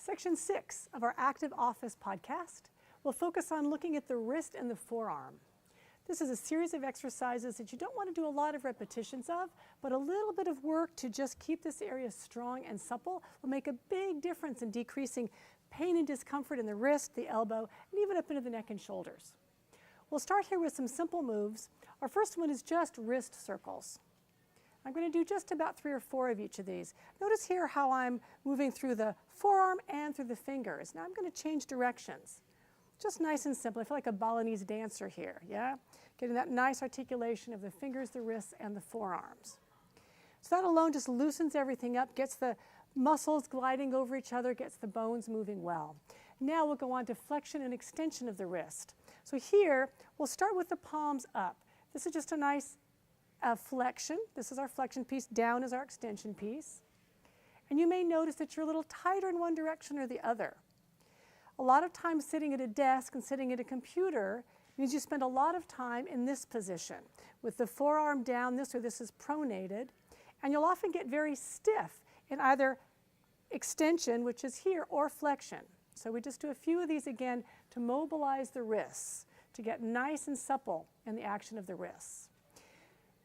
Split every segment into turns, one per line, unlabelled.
Section 6 of our Active Office podcast will focus on looking at the wrist and the forearm. This is a series of exercises that you don't want to do a lot of repetitions of, but a little bit of work to just keep this area strong and supple will make a big difference in decreasing pain and discomfort in the wrist, the elbow, and even up into the neck and shoulders. We'll start here with some simple moves. Our first one is just wrist circles. I'm going to do just about 3 or 4 of each of these. Notice here how I'm moving through the forearm and through the fingers. Now I'm going to change directions. Just nice and simple. I feel like a Balinese dancer here, yeah? Getting that nice articulation of the fingers, the wrists, and the forearms. So that alone just loosens everything up, gets the muscles gliding over each other, gets the bones moving well. Now we'll go on to flexion and extension of the wrist. So here, we'll start with the palms up. This is just a nice flexion. This is our flexion piece. Down is our extension piece. And you may notice that you're a little tighter in one direction or the other. A lot of times sitting at a desk and sitting at a computer means you spend a lot of time in this position with the forearm down this or this is pronated, and you'll often get very stiff in either extension, which is here, or flexion. So we just do a few of these again to mobilize the wrists, to get nice and supple in the action of the wrists.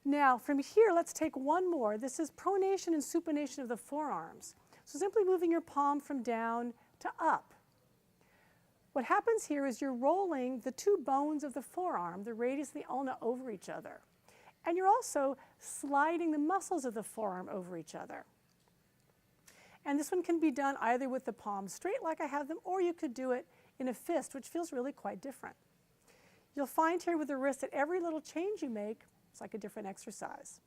Now from here, let's take one more. This is pronation and supination of the forearms. So simply moving your palm from down to up. What happens here is you're rolling the 2 bones of the forearm, the radius and the ulna, over each other. And you're also sliding the muscles of the forearm over each other. And this one can be done either with the palms straight like I have them, or you could do it in a fist, which feels really quite different. You'll find here with the wrist that every little change you make, it's like a different exercise.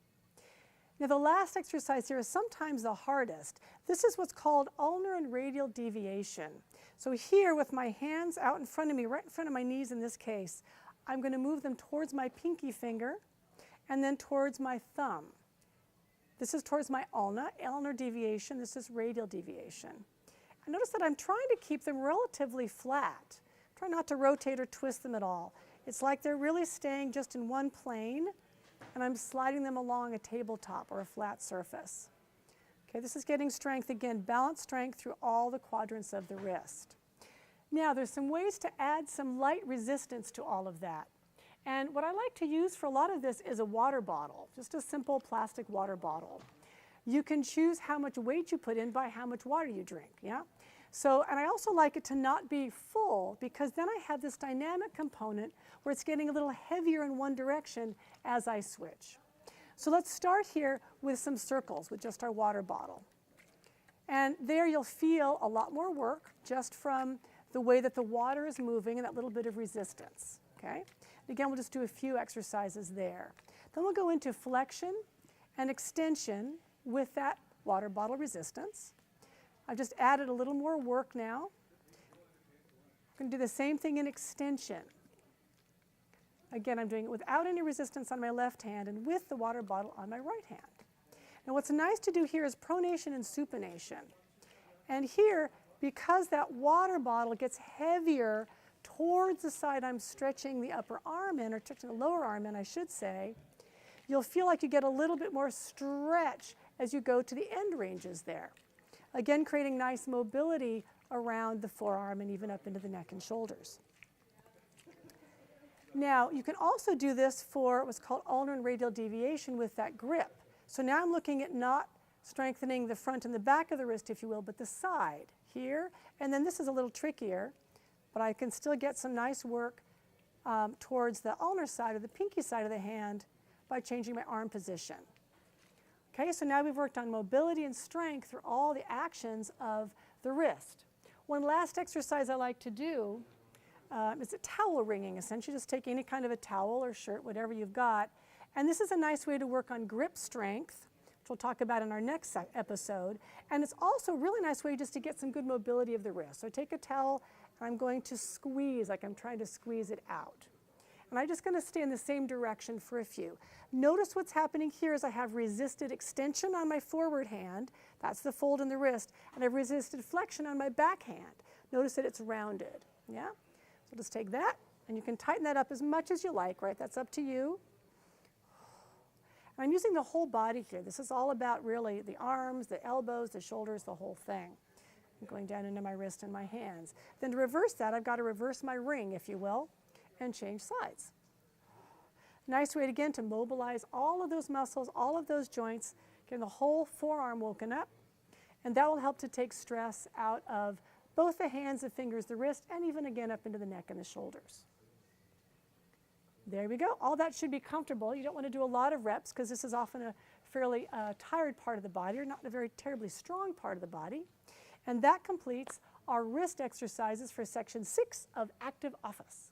Now the last exercise here is sometimes the hardest. This is what's called ulnar and radial deviation. So here with my hands out in front of me, right in front of my knees in this case, I'm going to move them towards my pinky finger and then towards my thumb. This is towards my ulnar deviation. This is radial deviation. And notice that I'm trying to keep them relatively flat. Try not to rotate or twist them at all. It's like they're really staying just in one plane, and I'm sliding them along a tabletop or a flat surface. Okay, this is getting strength again, balance strength through all the quadrants of the wrist. Now there's some ways to add some light resistance to all of that. And what I like to use for a lot of this is a water bottle, just a simple plastic water bottle. You can choose how much weight you put in by how much water you drink, yeah? So, and I also like it to not be full, because then I have this dynamic component where it's getting a little heavier in one direction as I switch. So let's start here with some circles with just our water bottle. And there you'll feel a lot more work just from the way that the water is moving and that little bit of resistance, okay? Again, we'll just do a few exercises there. Then we'll go into flexion and extension with that water bottle resistance. I've just added a little more work now. I'm going to do the same thing in extension. Again, I'm doing it without any resistance on my left hand and with the water bottle on my right hand. Now what's nice to do here is pronation and supination. And here, because that water bottle gets heavier towards the side I'm stretching the upper arm in, or stretching the lower arm in, I should say, you'll feel like you get a little bit more stretch as you go to the end ranges there. Again, creating nice mobility around the forearm and even up into the neck and shoulders. Now, you can also do this for what's called ulnar and radial deviation with that grip. So now I'm looking at not strengthening the front and the back of the wrist, if you will, but the side here. And then this is a little trickier, but I can still get some nice work towards the ulnar side or the pinky side of the hand by changing my arm position. Okay, so now we've worked on mobility and strength through all the actions of the wrist. One last exercise I like to do is a towel wringing. Essentially, just take any kind of a towel or shirt, whatever you've got. And this is a nice way to work on grip strength, which we'll talk about in our next episode. And it's also a really nice way just to get some good mobility of the wrist. So take a towel, and I'm going to squeeze, like I'm trying to squeeze it out. And I'm just going to stay in the same direction for a few. Notice what's happening here is I have resisted extension on my forward hand. That's the fold in the wrist. And I've resisted flexion on my back hand. Notice that it's rounded. Yeah? So just take that, and you can tighten that up as much as you like, right? That's up to you. And I'm using the whole body here. This is all about really the arms, the elbows, the shoulders, the whole thing. going down into my wrist and my hands. Then to reverse that, I've got to reverse my ring, if you will, and change sides. Nice way, again, to mobilize all of those muscles, all of those joints, getting the whole forearm woken up, and that will help to take stress out of both the hands, the fingers, the wrist, and even again up into the neck and the shoulders. There we go. All that should be comfortable. You don't want to do a lot of reps because this is often a fairly tired part of the body, or not a very terribly strong part of the body. And that completes our wrist exercises for section 6 of Active Office.